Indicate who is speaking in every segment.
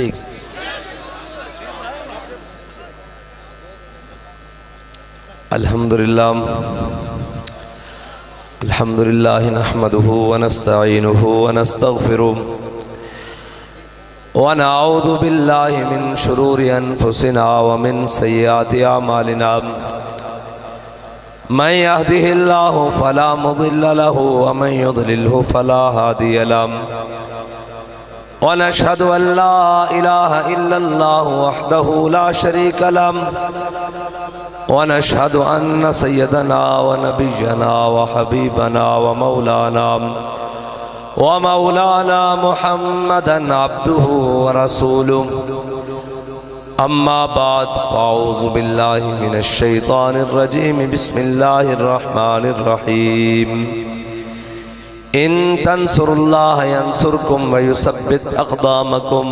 Speaker 1: ٹھیک الحمدللہ نحمده ونستعینه ونستغفره ونعوذ باللہ من شرور انفسنا ومن سیئات اعمالنا من يهده الله فلا مضل له ومن يضلله فلا هادي له ونشهد أن لا إله إلا الله وحده لا شريك له ونشهد أن سيدنا ونبينا وحبيبنا ومولانا محمدا عبده ورسوله أما بعد فأعوذ بالله من الشيطان الرجيم بسم الله الرحمن الرحيم إن تنصروا الله ينصركم ويثبت أقدامكم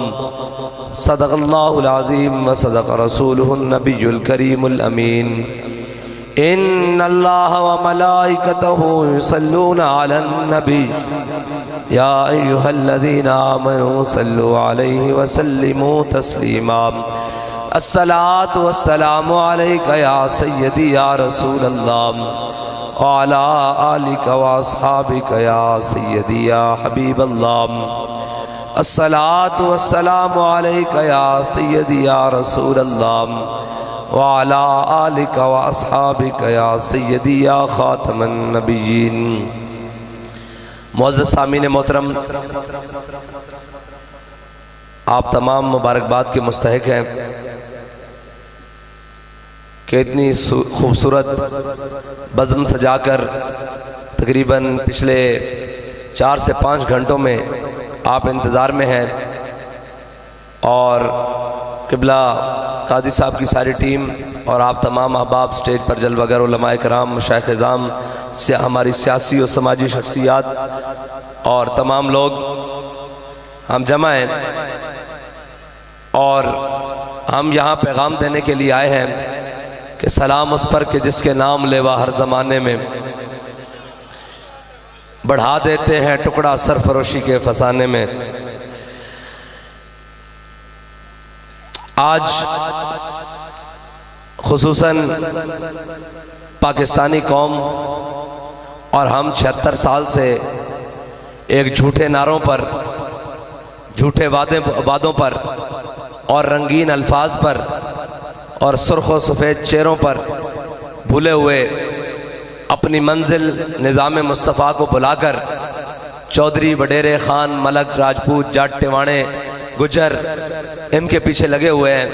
Speaker 1: صدق الله العظيم وصدق رسوله النبي الكريم الأمين إن الله وملائكته يصلون على النبي يا أيها الذين آمنوا صلوا عليه وسلموا تسليما الصلاة والسلام عليك يا سيدي يا رسول الله وعلى آلك وأصحابك يا سيدي يا حبيب الله الصلاة والسلام عليك يا سيدي يا رسول الله وعلى آلك وأصحابك يا سيدي يا خاتم النبيين معزز سامعین محترم، آپ تمام مبارکباد کے مستحق ہیں کہ اتنی خوبصورت بزم سجا کر تقریباً پچھلے 4 سے 5 گھنٹوں میں آپ انتظار میں ہیں، اور قبلہ قاضی صاحب کی ساری ٹیم اور آپ تمام احباب سٹیج پر جلوہ گر علماء کرام، مشائخ اعظام، ہماری سیاسی اور سماجی شخصیات اور تمام لوگ ہم جمع ہیں، اور ہم یہاں پیغام دینے کے لیے آئے ہیں کہ سلام اس پر کہ جس کے نام لیوا ہر زمانے میں بڑھا دیتے ہیں ٹکڑا سرفروشی کے فسانے میں۔ آج خصوصاً پاکستانی قوم اور ہم 76 سال سے ایک جھوٹے نعروں پر، جھوٹے وعدوں پر اور رنگین الفاظ پر اور سرخ و سفید چہروں پر بھولے ہوئے اپنی منزل نظام مصطفیٰ کو بلا کر چودھری، وڈیرے، خان، ملک، راجپوت، جاٹ، ٹیوانے، گجر ان کے پیچھے لگے ہوئے ہیں۔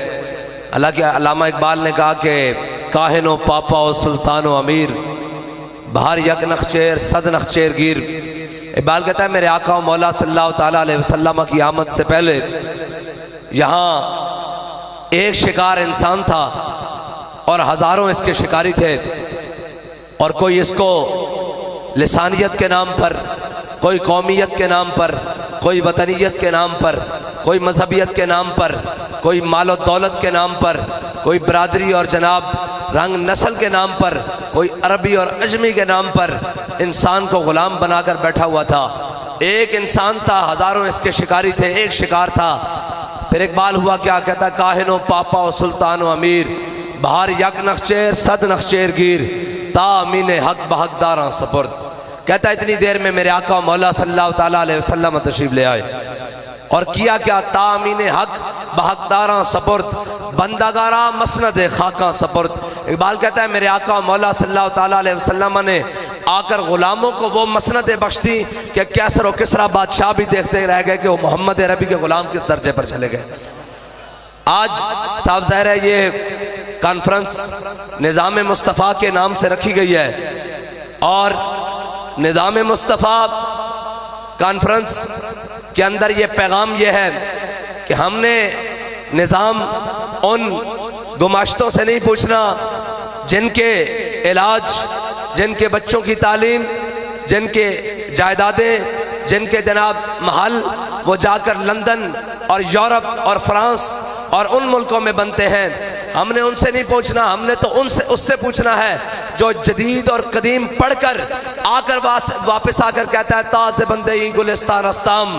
Speaker 1: حالانکہ علامہ اقبال نے کہا کہ کاہن و پاپا و سلطان و امیر بہر یک نخچیر صد نخچیر گیر۔ اقبال کہتا ہے میرے آقا و مولا صلی اللہ تعالیٰ علیہ وسلم کی آمد سے پہلے یہاں ایک شکار انسان تھا اور ہزاروں اس کے شکاری تھے، اور کوئی اس کو لسانیت کے نام پر، کوئی قومیت کے نام پر، کوئی وطنیت کے نام پر، کوئی مذہبیت کے نام پر، کوئی مال و دولت کے نام پر، کوئی برادری اور جناب رنگ نسل کے نام پر، کوئی عربی اور عجمی کے نام پر انسان کو غلام بنا کر بیٹھا ہوا تھا۔ ایک انسان تھا، ہزاروں اس کے شکاری تھے، ایک شکار تھا۔ پھر اقبال ہوا کیا کہتا ہے، کاہن و پاپا و سلطان و امیر بہر یک نخچیر صد نخچیر گیر تا امین حق بحقداراں سپرد۔ کہتا ہے اتنی دیر میں میرے آقا مولا صلی اللہ تعالیٰ علیہ وسلم تشریف لے آئے، اور کیا کیا، تا امین حق بحقداراں سپرد بندگارا مسند خاکاں سپرد۔ اقبال کہتا ہے میرے آقا مولا صلی اللہ تعالیٰ علیہ وسلم نے آ کر غلاموں کو وہ مسندیں بخش دی کہ کیسر و کسرا بادشاہ بھی دیکھتے رہ گئے کہ وہ محمد عربی کے غلام کس درجے پر چلے گئے۔ آج صاحب ظاہر ہے یہ کانفرنس نظام مصطفیٰ کے نام سے رکھی گئی ہے، اور نظام مصطفیٰ کانفرنس کے اندر یہ پیغام یہ ہے کہ ہم نے نظام ان گماشتوں سے نہیں پوچھنا جن کے علاج، جن کے بچوں کی تعلیم، جن کے جائیدادیں، جن کے جناب محل وہ جا کر لندن اور یورپ اور فرانس اور ان ملکوں میں بنتے ہیں۔ ہم نے ان سے نہیں پوچھنا، ہم نے تو اس سے پوچھنا ہے جو جدید اور قدیم پڑھ کر واپس آ کر کہتا ہے تاز بندے ہی گلستان استام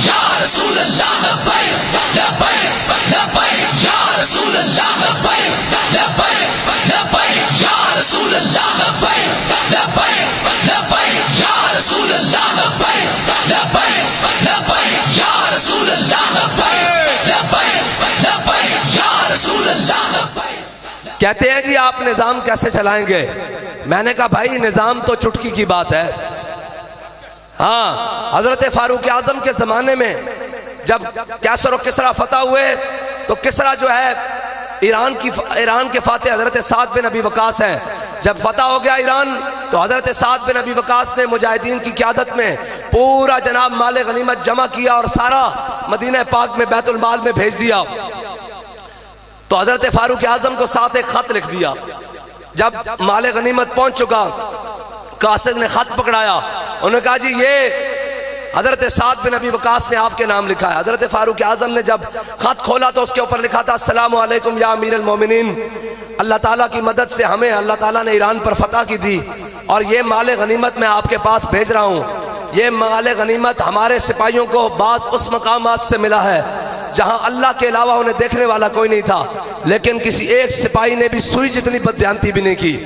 Speaker 2: Ya Rasul Allah
Speaker 1: کہتے ہیں جی آپ نظام کیسے چلائیں گے؟ میں نے کہا بھائی نظام تو چٹکی کی بات ہے۔ ہاں، حضرت فاروق اعظم کے زمانے میں جب کیسر و کسریٰ فتح ہوئے تو کسریٰ جو ہے ایران کے فاتح حضرت سعد بن ابی وقاص ہیں۔ جب فتح ہو گیا ایران تو حضرت سعد بن ابی وقاص نے مجاہدین کی قیادت میں پورا جناب مال غنیمت جمع کیا اور سارا مدینہ پاک میں بیت المال میں بھیج دیا۔ تو حضرت فاروق اعظم کو ساتھ ایک خط لکھ دیا۔ جب مال غنیمت پہنچ چکا، قاصد نے خط پکڑایا، انہوں نے کہا جی یہ حضرت سعد بن ابی وقاص نے آپ کے نام لکھا ہے۔ حضرت فاروق اعظم نے جب خط کھولا تو اس کے اوپر لکھا تھا السلام علیکم یا امیر المومنین، اللہ تعالیٰ کی مدد سے ہمیں اللہ تعالیٰ نے ایران پر فتح کی دی اور یہ مال غنیمت میں آپ کے پاس بھیج رہا ہوں۔ یہ مال غنیمت ہمارے سپاہیوں کو بعض اس مقامات سے ملا ہے جہاں اللہ کے علاوہ انہیں دیکھنے والا کوئی نہیں تھا، لیکن کسی ایک سپاہی نے بھی سوئی جتنی بددیانتی بھی نہیں کی۔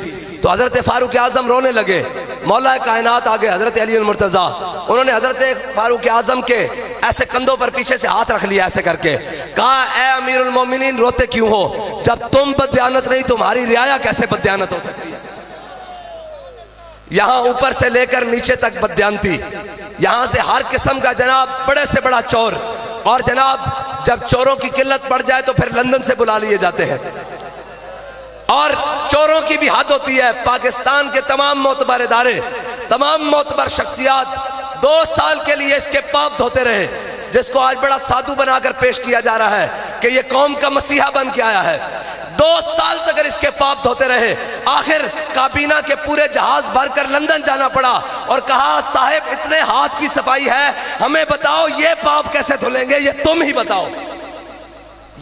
Speaker 1: تو حضرت فاروق اعظم رونے لگے۔ مولا کائنات آگے حضرت علی المرتضیٰ، انہوں نے حضرت فاروق اعظم کے ایسے کندھوں پر پیچھے سے ہاتھ رکھ لیا ایسے کر کے، کہا اے امیر المومنین روتے کیوں ہو؟ جب تم بددیانت نہیں تمہاری رعایا کیسے بددیانت ہو سکتی ہے؟ یہاں اوپر سے لے کر نیچے تک بددیانتی، یہاں سے ہر قسم کا جناب بڑے سے بڑا چور، اور جناب جب چوروں کی قلت پڑ جائے تو پھر لندن سے بلا لیے جاتے ہیں۔ اور چوروں کی بھی حد ہوتی ہے۔ پاکستان کے تمام معتبر ادارے، تمام معتبر شخصیات 2 سال کے لیے اس کے پاپ دھوتے رہے، جس کو آج بڑا سادھو بنا کر پیش کیا جا رہا ہے کہ یہ قوم کا مسیحا بن کے آیا ہے۔ 2 سال تک اس کے پاپ دھوتے رہے، آخر کابینہ کے پورے جہاز بھر کر لندن جانا پڑا اور کہا صاحب اتنے ہاتھ کی صفائی ہے، ہمیں بتاؤ یہ پاپ کیسے دھلیں گے، یہ تم ہی بتاؤ۔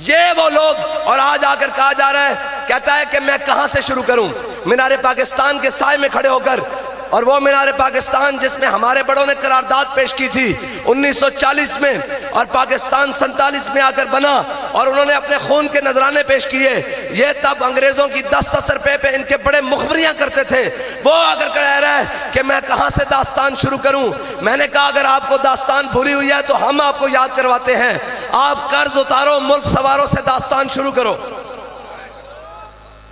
Speaker 1: یہ وہ لوگ، اور آج آ کر کہا جا رہا ہے، کہتا ہے کہ میں کہاں سے شروع کروں؟ مینار پاکستان کے سائے میں کھڑے ہو کر، اور وہ مینار پاکستان جس میں ہمارے بڑوں نے قرارداد پیش کی تھی 1940 میں، اور پاکستان 47 میں آ کر بنا اور انہوں نے اپنے خون کے نذرانے پیش کیے۔ یہ تب انگریزوں کی 10 روپے پہ ان کے بڑے مخبریاں کرتے تھے۔ وہ اگر کہہ رہا ہے کہ میں کہاں سے داستان شروع کروں، میں نے کہا اگر آپ کو داستان بھولی ہوئی ہے تو ہم آپ کو یاد کرواتے ہیں۔ آپ قرض اتارو، ملک سوارو سے داستان شروع کرو۔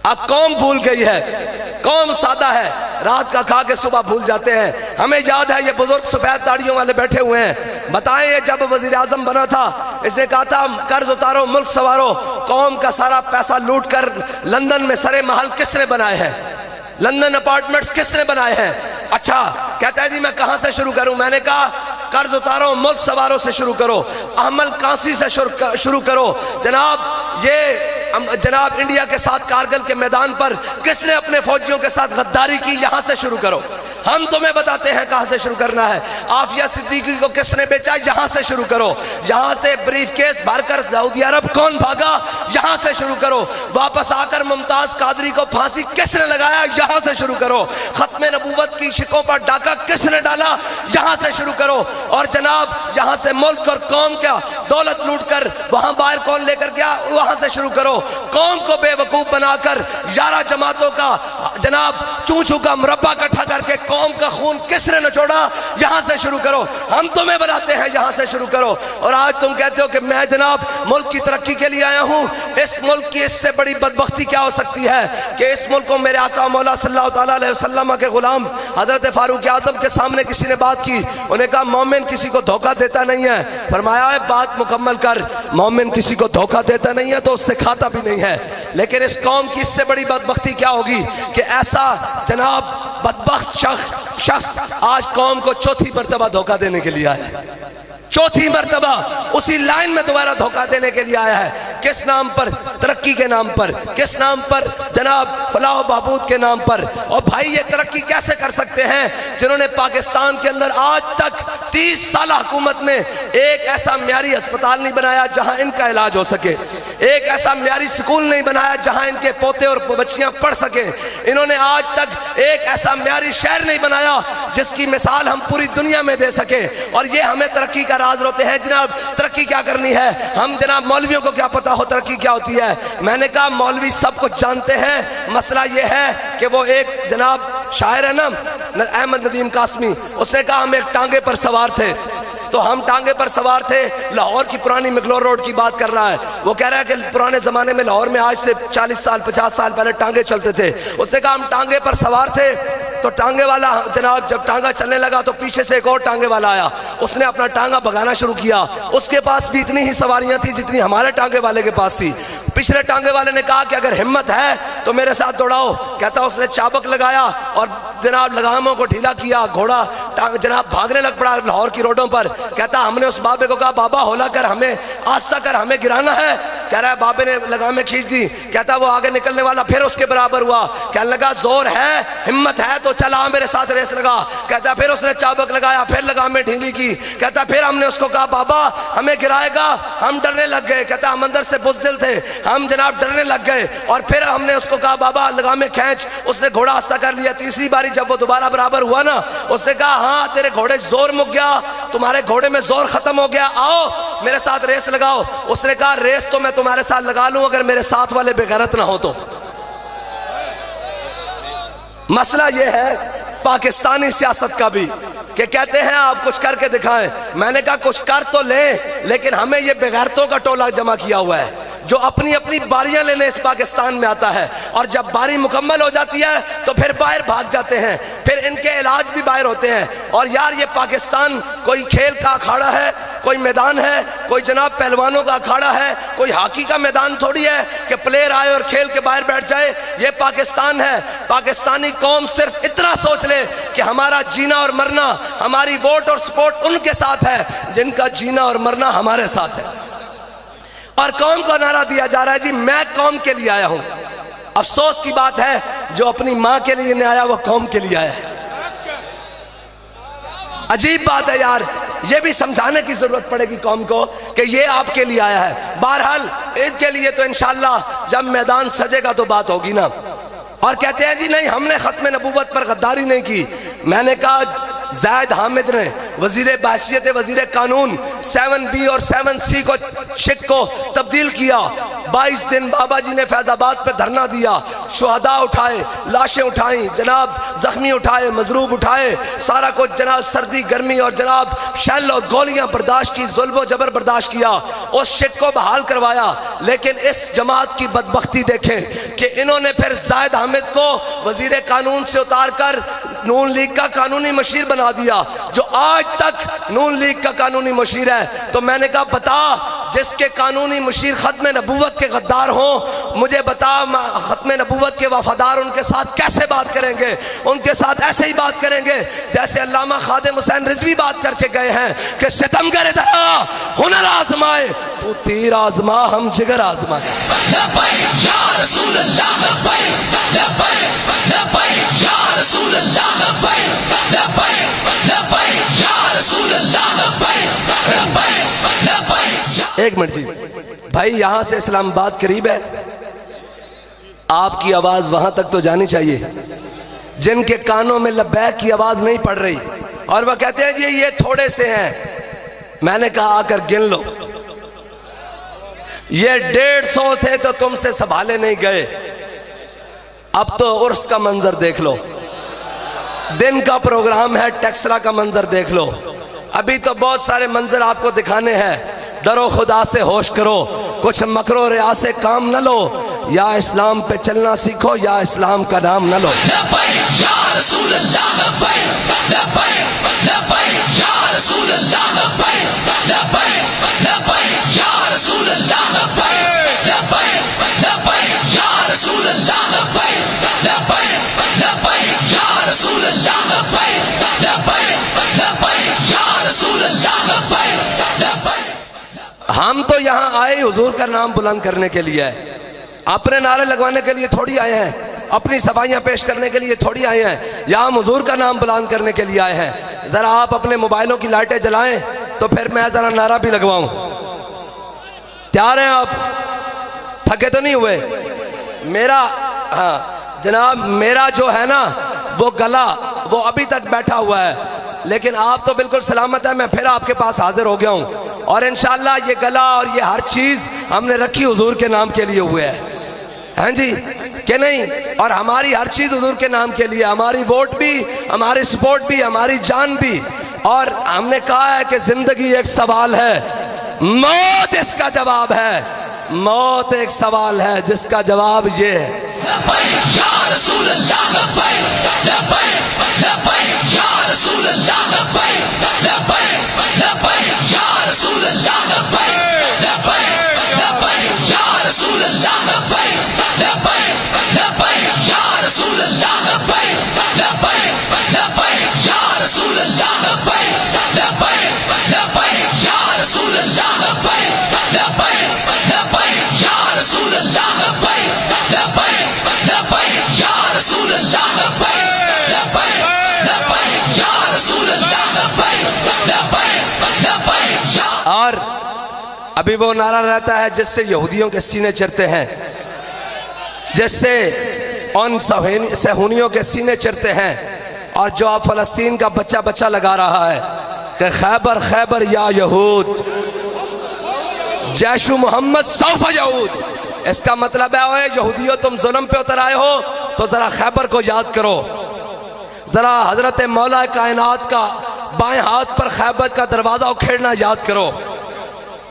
Speaker 1: اب قوم بھول گئی ہے، قوم سادہ ہے، رات کا کھا کے صبح بھول جاتے ہیں۔ ہمیں یاد ہے یہ بزرگ سفید داڑھیوں والے بیٹھے ہوئے ہیں، بتائیں یہ جب وزیر اعظم بنا تھا اس نے کہا تھا قرض اتارو ملک سوارو، قوم کا سارا پیسہ لوٹ کر لندن میں سرے محل کس نے بنائے ہیں؟ لندن اپارٹمنٹس کس نے بنائے ہیں؟ اچھا کہتا ہے جی میں کہاں سے شروع کروں؟ میں نے کہا قرض اتارو ملک سوارو سے شروع کرو، احمل کانسی سے شروع کرو۔ جناب انڈیا کے ساتھ کارگل کے میدان پر کس نے اپنے فوجیوں کے ساتھ غداری کی، یہاں سے شروع کرو۔ ہم تمہیں بتاتے ہیں کہاں سے شروع کرنا ہے۔ عافیہ صدیقی کو کس نے بیچا، یہاں سے شروع کرو۔ یہاں سے بریف کیس بھر کر سعودی عرب کون بھاگا، یہاں سے شروع کرو۔ واپس آ کر ممتاز قادری کو پھانسی کس نے لگایا، یہاں سے شروع کرو۔ ختم نبوت کی شکوں پر ڈاکہ کس نے ڈالا، یہاں سے شروع کرو۔ اور جناب یہاں سے ملک اور قوم کا دولت لوٹ کر وہاں باہر کون لے کر گیا، وہاں سے شروع کرو۔ قوم کو بے وقوف بنا کر 11 جماعتوں کا جناب چونچو کا مربع اکٹھا کر کے قوم کا خون کس نے نچوڑا، یہاں سے شروع کرو۔ ہم تمہیں بتاتے ہیں یہاں سے شروع کرو۔ اور آج تم کہتے ہو کہ میں جناب ملک کی ترقی کے لیے آیا ہوں۔ اس ملک کی اس سے بڑی بدبختی کیا ہو سکتی ہے کہ اس ملک کو میرے آقا مولا صلی اللہ تعالیٰ علیہ وسلم کے غلام حضرت فاروق اعظم کے سامنے کسی نے بات کی، انہیں کہا مومن کسی کو دھوکہ دیتا نہیں ہے۔ فرمایا ہے بات مکمل کر، مومن کسی کو دھوکہ دیتا نہیں ہے تو اس سے کھاتا بھی نہیں ہے۔ لیکن اس قوم کی اس سے بڑی بدبختی کیا ہوگی کہ ایسا جناب بدبخت شخص آج قوم کو 4تھی مرتبہ دھوکہ دینے کے لیے آیا ہے۔ 4تھی مرتبہ اسی لائن میں دوبارہ دھوکہ دینے کے لیے آیا ہے۔ کس نام پر؟ ترقی کے نام پر۔ کس نام پر؟ جناب فلاح و بہبود کے نام پر۔ اور بھائی یہ ترقی کیسے کر سکتے ہیں جنہوں نے پاکستان کے اندر آج تک 30 سالہ حکومت میں ایک ایسا معیاری ہسپتال نہیں بنایا جہاں ان کا علاج ہو سکے، ایک ایسا معیاری سکول نہیں بنایا جہاں ان کے پوتے اور بچیاں پڑھ سکیں، انہوں نے آج تک ایک ایسا معیاری شہر نہیں بنایا جس کی مثال ہم پوری دنیا میں دے سکیں۔ اور یہ ہمیں ترقی کا راز روتے ہیں جناب ترقی کیا کرنی ہے، ہم جناب مولویوں کو کیا پتا ہو ترقی کیا ہوتی ہے۔ میں نے کہا مولوی سب کچھ جانتے ہیں، مسئلہ یہ ہے کہ وہ ایک جناب شاعر ہے نا احمد ندیم قاسمی، اس نے کہا ہم ایک ٹانگے پر سوار تھے، تو ہم ٹانگے پر سوار تھے. لاہور کی پرانی مغلور روڈ کی بات کر رہا ہے. وہ کہہ رہا ہے کہ پرانے زمانے میں لاہور میں آج سے 40 سال 50 سال پہلے ٹانگے چلتے تھے. اس نے کہا ہم ٹانگے پر سوار تھے تو ٹانگے والا جناب جب ٹانگا چلنے لگا تو پیچھے سے ایک اور ٹانگے والا آیا. اس نے اپنا ٹانگا بھگانا شروع کیا. اس کے پاس بھی اتنی ہی سواریاں تھیں جتنی ہمارے ٹانگے والے کے پاس تھی. پچھلے ٹانگے والے نے کہا کہ اگر ہمت ہے تو میرے ساتھ دوڑاؤ. کہتا اس نے چابک لگایا اور جناب لگاموں کو ڈھیلا کیا. گھوڑا جناب بھاگنے لگ پڑا لاہور کی روڈوں پر. کہتا ہم نے اس بابے کو کہا بابا ہولا کر, ہمیں آستہ کر, ہمیں گرانا ہے. کہہ رہا ہے بابے نے لگامیں کھینچ دی. کہتا وہ آگے نکلنے والا پھر اس کے برابر ہوا. کہنے لگا زور ہے, ہمت ہے تو چلا میرے ساتھ ریس لگا. کہتا پھر اس نے چابک لگایا, پھر لگامیں ڈھیلی کی. کہتا پھر ہم نے اس کو کہا بابا ہمیں گرائے گا, ہم ڈرنے لگ گئے. کہتا ہم اندر سے بزدل تھے, ہم جناب ڈرنے لگ گئے. اور پھر ہم نے اس کو کہا بابا لگامیں کھینچ. اس نے گھوڑا آستہ کر لیا. تیسری باری جب وہ دوبارہ برابر ہوا نا, اس نے کہا ہاں تیرے گھوڑے زور مک گیا, تمہارے گھوڑے میں زور ختم ہو گیا, آؤ میرے ساتھ ریس لگاؤ. اس نے کہا ریس تو میں تمہارے ساتھ لگا لوں اگر میرے ساتھ والے بے غیرت نہ ہو تو. مسئلہ یہ ہے پاکستانی سیاست کا بھی کہ کہتے ہیں آپ کچھ کر کے دکھائیں. میں نے کہا کچھ کر تو لیں, لیکن ہمیں یہ بے غیرتوں کا ٹولہ جمع کیا ہوا ہے جو اپنی اپنی باریاں لینے اس پاکستان میں آتا ہے, اور جب باری مکمل ہو جاتی ہے تو پھر باہر بھاگ جاتے ہیں, پھر ان کے علاج بھی باہر ہوتے ہیں. اور یار یہ پاکستان کوئی کھیل کا اکھاڑا ہے, کوئی میدان ہے, کوئی جناب پہلوانوں کا اکھاڑا ہے, کوئی ہاکی کا میدان تھوڑی ہے کہ پلیئر آئے اور کھیل کے باہر بیٹھ جائے. یہ پاکستان ہے. پاکستانی قوم صرف اتنا سوچ لے کہ ہمارا جینا اور مرنا, ہماری ووٹ اور سپورٹ ان کے ساتھ ہے جن کا جینا اور مرنا ہمارے ساتھ ہے. اور قوم کو نعرہ دیا جا رہا ہے جی میں قوم کے لیے آیا ہوں. افسوس کی بات ہے جو اپنی ماں کے لیے نہیں آیا وہ قوم کے لیے آیا ہے. عجیب بات ہے یار, یہ بھی سمجھانے کی ضرورت پڑے گی قوم کو کہ یہ آپ کے لیے آیا ہے. بہرحال عید کے لیے تو انشاءاللہ جب میدان سجے گا تو بات ہوگی نا. اور کہتے ہیں جی نہیں ہم نے ختم نبوت پر غداری نہیں کی. میں نے کہا زید حامد نے وزیر بحیثیت وزیر قانون 7B اور 7C کو شک کو تبدیل کیا. 22 دن بابا جی نے فیض آباد پہ دھرنا دیا, شہداء اٹھائے, لاشیں اٹھائیں, جناب زخمی اٹھائے, مضروب اٹھائے, سارا کچھ جناب سردی گرمی اور جناب شیل اور گولیاں برداشت کی, ظلم و جبر برداشت کیا, اس شک کو بحال کروایا. لیکن اس جماعت کی بدبختی دیکھیں کہ انہوں نے پھر زید حامد کو وزیر قانون سے اتار کر نون لیگ کا قانونی مشیر بنا دیا, جو آج تک نون لیگ کا قانونی مشیر ہے. تو میں نے کہا بتا جس کے قانونی مشیر ختم نبوت کے غدار ہوں, مجھے بتا ختم نبوت کے وفادار ان کے ساتھ کیسے بات کریں گے. ان کے ساتھ ایسے ہی بات کریں گے جیسے علامہ خادم حسین رضوی بات کر کے گئے ہیں کہ ستمگر ادھر آ, ہنر آزمائے, تو تیر آزما ہم جگر آزمائے.
Speaker 2: لبیک یا رسول اللہ لبیک, لبیک لبیک یا رسول اللہ لبیک, لبیک لبیک یا رسول اللہ لبیک, لبیک لبیک.
Speaker 1: ایک منٹ جی بھائی, یہاں سے اسلام آباد قریب ہے, آپ کی آواز وہاں تک تو جانی چاہیے. جن کے کانوں میں لبیک کی آواز نہیں پڑ رہی اور وہ کہتے ہیں جی یہ تھوڑے سے ہیں, میں نے کہا آ کر گن لو, یہ 150 تھے تو تم سے سنبھالے نہیں گئے. اب تو عرس کا منظر دیکھ لو, دن کا پروگرام ہے, ٹیکسلا کا منظر دیکھ لو. ابھی تو بہت سارے منظر آپ کو دکھانے ہیں. درو خدا سے ہوش کرو, کچھ مکر و ریا سے کام نہ لو, یا اسلام پہ چلنا سیکھو یا اسلام کا نام نہ لو.
Speaker 2: لبیک یا رسول اللہ لبیک, لبیک لبیک یا رسول اللہ لبیک, لبیک لبیک یا رسول اللہ لبیک, لبیک لبیک یا رسول اللہ لبیک, لبیک لبیک یا رسول اللہ لبیک, لبیک لبیک یا رسول اللہ لبیک, لبیک.
Speaker 1: ہم تو یہاں آئے حضور کا نام بلند کرنے کے لیے, اپنے نعرے لگوانے کے لیے تھوڑی آئے ہیں, اپنی صفائیاں پیش کرنے کے لیے تھوڑی آئے ہیں. یہاں حضور کا نام بلند کرنے کے لیے آئے ہیں. ذرا آپ اپنے موبائلوں کی لائٹیں جلائیں تو پھر میں ذرا نعرہ بھی لگواؤں. تیار ہیں آپ؟ تھکے تو نہیں ہوئے؟ میرا ہاں جناب, میرا جو ہے نا وہ گلا وہ ابھی تک بیٹھا ہوا ہے, لیکن آپ تو بالکل سلامت ہے. میں پھر آپ کے پاس حاضر ہو گیا ہوں, اور انشاءاللہ یہ گلا اور یہ ہر چیز ہم نے رکھی حضور کے نام کے لیے ہوئے ہے, ہاں جی کہ نہیں. اور ہماری ہر چیز حضور کے نام کے لیے, ہماری ووٹ بھی, ہماری سپورٹ بھی, ہماری جان بھی. اور ہم نے کہا ہے کہ زندگی ایک سوال ہے، موت اس کا جواب ہے۔ موت ایک سوال ہے جس کا جواب یہ ہے۔
Speaker 2: لبیک یا رسول اللہ لبیک لبیک لبیک یا رسول اللہ لبیک لبیک لبیک یا رسول اللہ لبیک لبیک لبیک یا رسول اللہ لبیک لبیک لبیک یا رسول اللہ لبیک لبیک لبیک یا رسول اللہ لبیک لبیک لبیک یا رسول اللہ لبیک لبیک لبیک یا رسول اللہ لبیک لبیک لبیک یا رسول اللہ لبیک لبیک لبیک یا رسول اللہ لبیک لبیک لبیک یا۔
Speaker 1: اور ابھی وہ نعرہ رہتا ہے جس سے یہودیوں کے سینے چرتے ہیں، جس سے ان صہیونیوں کے سینے چرتے ہیں، اور جو آپ فلسطین کا بچہ بچہ لگا رہا ہے کہ خیبر خیبر یا یہود جیش محمد سوف یعود۔ اس کا مطلب ہے اوے یہودیوں تم ظلم پہ اتر آئے ہو تو ذرا خیبر کو یاد کرو، ذرا حضرت مولا کائنات کا بائیں ہاتھ پر خیبر کا دروازہ اکھیڑنا یاد کرو،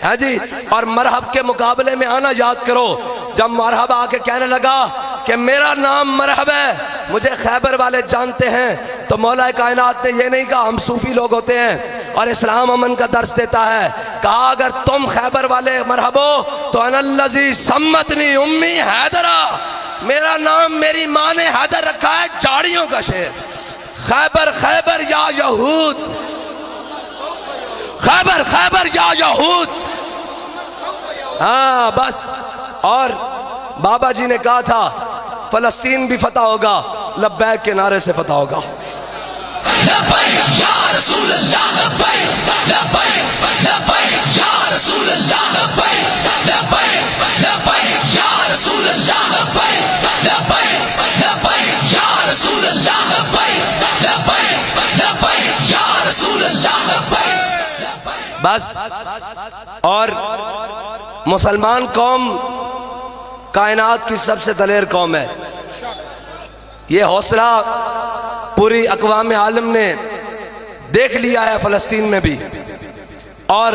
Speaker 1: ہے جی، اور مرحب کے مقابلے میں آنا یاد کرو۔ جب مرحب آ کے کہنے لگا کہ میرا نام مرحب ہے، مجھے خیبر والے جانتے ہیں، تو مولا کائنات نے یہ نہیں کہا ہم صوفی لوگ ہوتے ہیں اور اسلام امن کا درس دیتا ہے، کہا اگر تم خیبر والے مرحب ہو تو انا الذی سمتنی امی حیدرہ، میرا نام میری ماں نے حیدر رکھا ہے، جاڑیوں کا شعر۔ خیبر خیبر یا یہود، خیبر خیبر یا یہود، ہاں بس۔ اور بابا جی نے کہا تھا فلسطین بھی فتح ہوگا، لبیک کے نعرے سے فتح ہوگا۔
Speaker 2: لبیک یا رسول اللہ لبیک لبیک لبیک یا رسول اللہ لبیک لبیک لبیک یا رسول اللہ لبیک لبیک لبیک یا رسول اللہ لبیک لبیک لبیک یا رسول اللہ لبیک۔
Speaker 1: بس۔ اور مسلمان قوم کائنات کی سب سے دلیر قوم ہے، یہ حوصلہ پوری اقوام عالم نے دیکھ لیا ہے فلسطین میں بھی۔ اور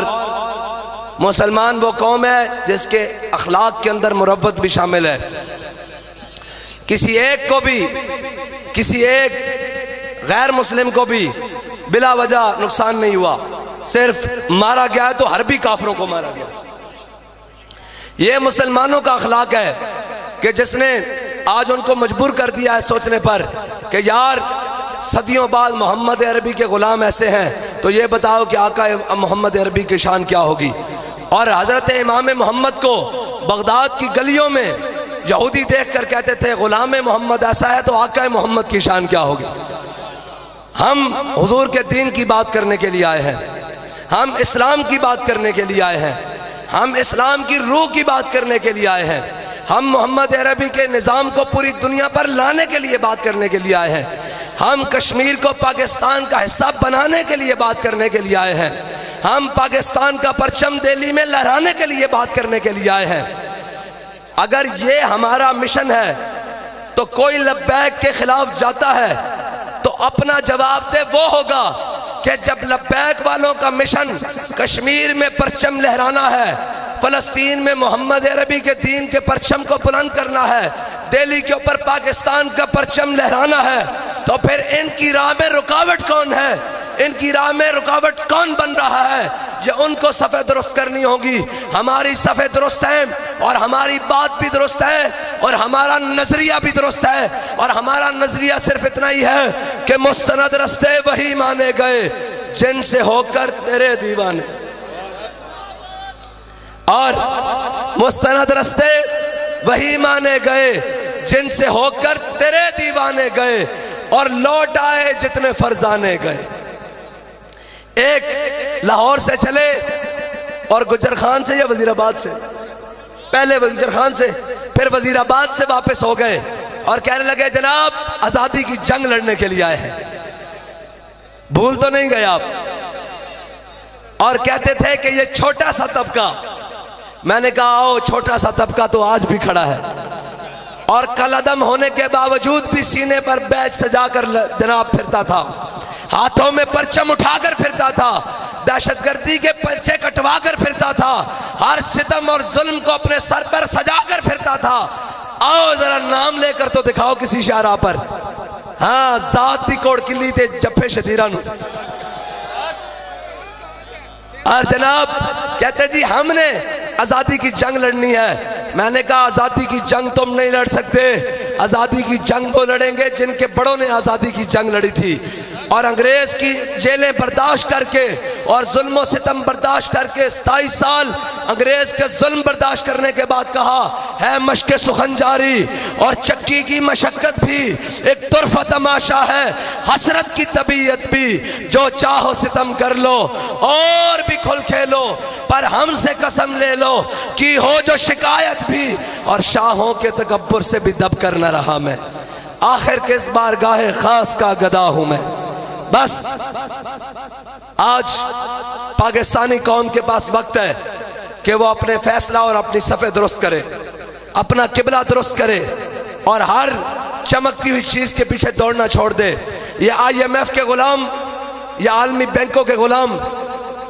Speaker 1: مسلمان وہ قوم ہے جس کے اخلاق کے اندر مروت بھی شامل ہے، کسی ایک کو بھی، کسی ایک غیر مسلم کو بھی بلا وجہ نقصان نہیں ہوا، صرف مارا گیا ہے تو حربی کافروں کو مارا گیا۔ یہ مسلمانوں کا اخلاق ہے کہ جس نے آج ان کو مجبور کر دیا ہے سوچنے پر کہ یار صدیوں بعد محمد عربی کے غلام ایسے ہیں، تو یہ بتاؤ کہ آقا محمد عربی کی شان کیا ہوگی۔ اور حضرت امام محمد کو بغداد کی گلیوں میں یہودی دیکھ کر کہتے تھے غلام محمد ایسا ہے تو آقا محمد کی شان کیا ہوگی۔ ہم حضور کے دین کی بات کرنے کے لیے آئے ہیں، ہم اسلام کی بات کرنے کے لیے آئے ہیں، ہم اسلام کی روح کی بات کرنے کے لیے آئے ہیں، ہم محمد عربی کے نظام کو پوری دنیا پر لانے کے لیے بات کرنے کے لیے آئے ہیں، ہم کشمیر کو پاکستان کا حصہ بنانے کے لیے بات کرنے کے لیے آئے ہیں، ہم پاکستان کا پرچم دہلی میں لہرانے کے لیے بات کرنے کے لیے آئے ہیں۔ اگر یہ ہمارا مشن ہے تو کوئی لبیک کے خلاف جاتا ہے تو اپنا جواب دہ وہ ہوگا کہ جب لبیک والوں کا مشن کشمیر میں پرچم لہرانا ہے، فلسطین میں محمد عربی کے دین کے پرچم کو بلند کرنا ہے، دہلی کے اوپر پاکستان کا پرچم لہرانا ہے، تو پھر ان کی راہ میں رکاوٹ کون ہے؟ ان کی راہ میں رکاوٹ کون بن رہا ہے؟ یہ ان کو صفیں درست کرنی ہوگی۔ ہماری صفیں درست ہیں اور ہماری بات بھی درست ہے اور ہمارا نظریہ بھی درست ہے، اور ہمارا نظریہ صرف اتنا ہی ہے کہ مستند رستے وہی مانے گئے جن سے ہو کر تیرے دیوانے، اور مستند رستے وہی مانے گئے جن سے ہو کر تیرے دیوانے گئے، اور لوٹ آئے جتنے فرزانے گئے۔ ایک لاہور سے چلے اور گجر خان سے یا وزیر آباد سے، پہلے گجر خان سے پھر وزیر آباد سے واپس ہو گئے اور کہنے لگے جناب آزادی کی جنگ لڑنے کے لیے آئے ہیں، بھول تو نہیں گئے آپ؟ اور کہتے تھے کہ یہ چھوٹا سا طبقہ، میں نے کہا آؤ چھوٹا سا طبقہ تو آج بھی کھڑا ہے، اور کل عدم ہونے کے باوجود بھی سینے پر بیج سجا کر جناب پھرتا تھا۔ ہاتھوں میں پرچم اٹھا کر پھرتا تھا، دہشت گردی کے پرچے کٹوا کر پھرتا تھا، ہر ستم اور ظلم کو اپنے سر پر سجا کر پھرتا تھا۔ آؤ ذرا نام لے کر تو دکھاؤ کسی شاہراہ پر۔ ہاں ذات دی کوڑ کلی تے جپے شتیرہ نو۔ اور جناب کہتے جی ہم نے آزادی کی جنگ لڑنی ہے۔ میں نے کہا آزادی کی جنگ تم نہیں لڑ سکتے، آزادی کی جنگ وہ لڑیں گے جن کے بڑوں نے آزادی کی جنگ لڑی تھی، اور انگریز کی جیلیں برداشت کر کے اور ظلم و ستم برداشت کر کے 27 سال انگریز کے ظلم برداشت کرنے کے بعد کہا ہے مشق سخن جاری، اور چکی کی مشقت بھی ایک طرفہ تماشا ہے، حسرت کی طبیعت بھی جو چاہو ستم کر لو اور بھی کھل کھیلو، پر ہم سے قسم لے لو کہ ہو جو شکایت بھی، اور شاہوں کے تکبر سے بھی دب کر نہ رہا میں، آخر کس بارگاہ خاص کا گدا ہوں میں۔ بس آج پاکستانی قوم کے پاس وقت ہے کہ وہ اپنے فیصلہ اور اپنی صفیں درست کرے، اپنا قبلہ درست کرے، اور ہر چمکتی ہوئی چیز کے پیچھے دوڑنا چھوڑ دے۔ یہ IMF کے غلام یا عالمی بینکوں کے غلام،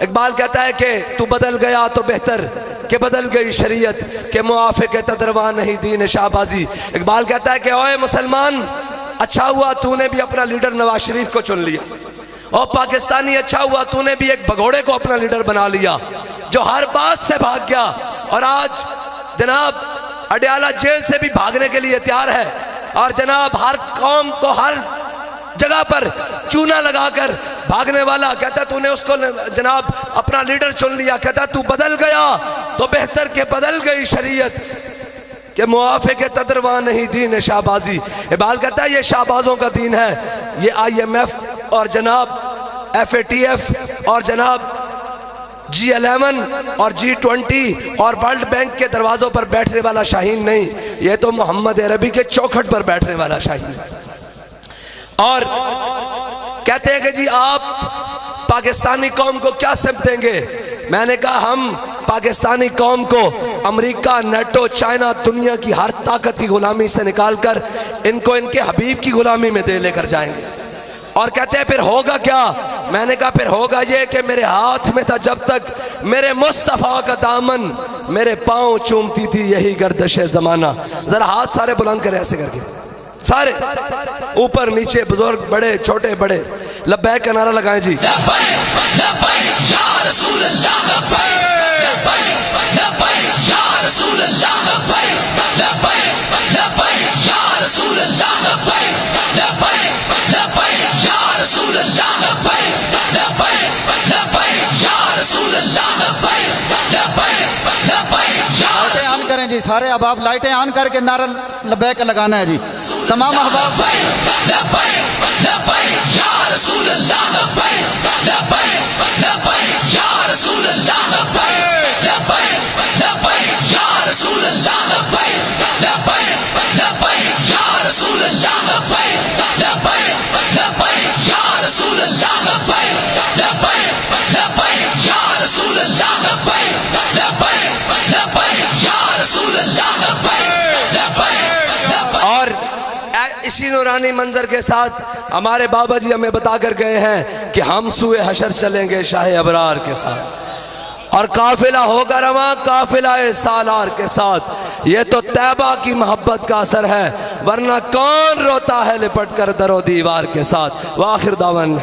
Speaker 1: اقبال کہتا ہے کہ تو بدل گیا تو بہتر کہ بدل گئی شریعت، کہ موافق تدروا نہیں دین شہبازی۔ اقبال کہتا ہے کہ اوے مسلمان، اچھا ہوا تو نے بھی اپنا لیڈر نواز شریف کو چن لیا، اور پاکستانی اچھا ہوا تو نے بھی ایک بھگوڑے کو اپنا لیڈر بنا لیا جو ہر بات سے بھاگ گیا، اور آج جناب اڈیالہ جیل سے بھی بھاگنے کے لیے تیار ہے، اور جناب ہر قوم کو ہر جگہ پر چونا لگا کر بھاگنے والا کہتا ہے تو نے اس کو جناب اپنا لیڈر چن لیا، کہتا ہے تو بدل گیا تو بہتر کہ بدل گئی شریعت، کہ موافق تدروا نہیں دین شہبازی۔ اقبال کہتا ہے یہ شہبازوں کا دین ہے، یہ IMF اور جناب FATF اور جناب G11 اور G20 اور ورلڈ بینک کے دروازوں پر بیٹھنے والا شاہین نہیں، یہ تو محمد عربی کے چوکھٹ پر بیٹھنے والا شاہین ہے۔ اور کہتے ہیں کہ جی آپ پاکستانی قوم کو کیا سمت دیں گے؟ میں نے کہا ہم پاکستانی قوم کو امریکہ، نیٹو، چائنا، دنیا کی ہر طاقت کی غلامی سے نکال کر ان کو ان کے حبیب کی غلامی میں دے لے کر جائیں گے۔ اور کہتے ہیں پھر ہوگا کیا؟ میں نے کہا پھر ہوگا یہ کہ میرے ہاتھ میں تھا جب تک میرے مصطفیٰ کا دامن، میرے پاؤں چومتی تھی یہی گردش زمانہ۔ ذرا ہاتھ سارے بلند کریں ایسے کر کے، سارے اوپر نیچے، بزرگ بڑے چھوٹے بڑے، لبیک کا نعرہ لگائیں جی۔
Speaker 2: لبیک لبیک یا رسول اللہ، لبیک لبیک لبیک یا رسول اللہ، لبیک لبیک لبیک یا رسول اللہ، لبیک لبیک لبیک یا رسول اللہ، لبیک لبیک لبیک یا رسول اللہ، لبیک لبیک لبیک یا
Speaker 3: لائٹیں آن کریں جی سارے احباب، لائٹیں آن کر کے نعرہ لبیک لگانا ہے جی تمام احباب۔
Speaker 2: لبیک لبیک یا رسول اللہ، لبیک لبیک لبیک یا رسول اللہ، لبیک لبیک لبیک یا رسول اللہ، لبیک لبیک لبیک یا رسول اللہ، لبیک لبیک لبیک یا رسول اللہ، لبیک لبیک لبیک یا رسول اللہ، لبیک لبیک لبیک یا رسول اللہ، لبیک لبیک۔
Speaker 1: اور اسی نورانی منظر کے ساتھ ہمارے بابا جی ہمیں بتا کر گئے ہیں کہ ہم سوئے حشر چلیں گے شاہ ابرار کے ساتھ، اور قافلہ ہوگا رواں قافلہ سالار کے ساتھ۔ یہ تو طیبہ کی محبت کا اثر ہے، ورنہ کون روتا ہے لپٹ کر در و دیوار کے ساتھ۔ وآخر دعوان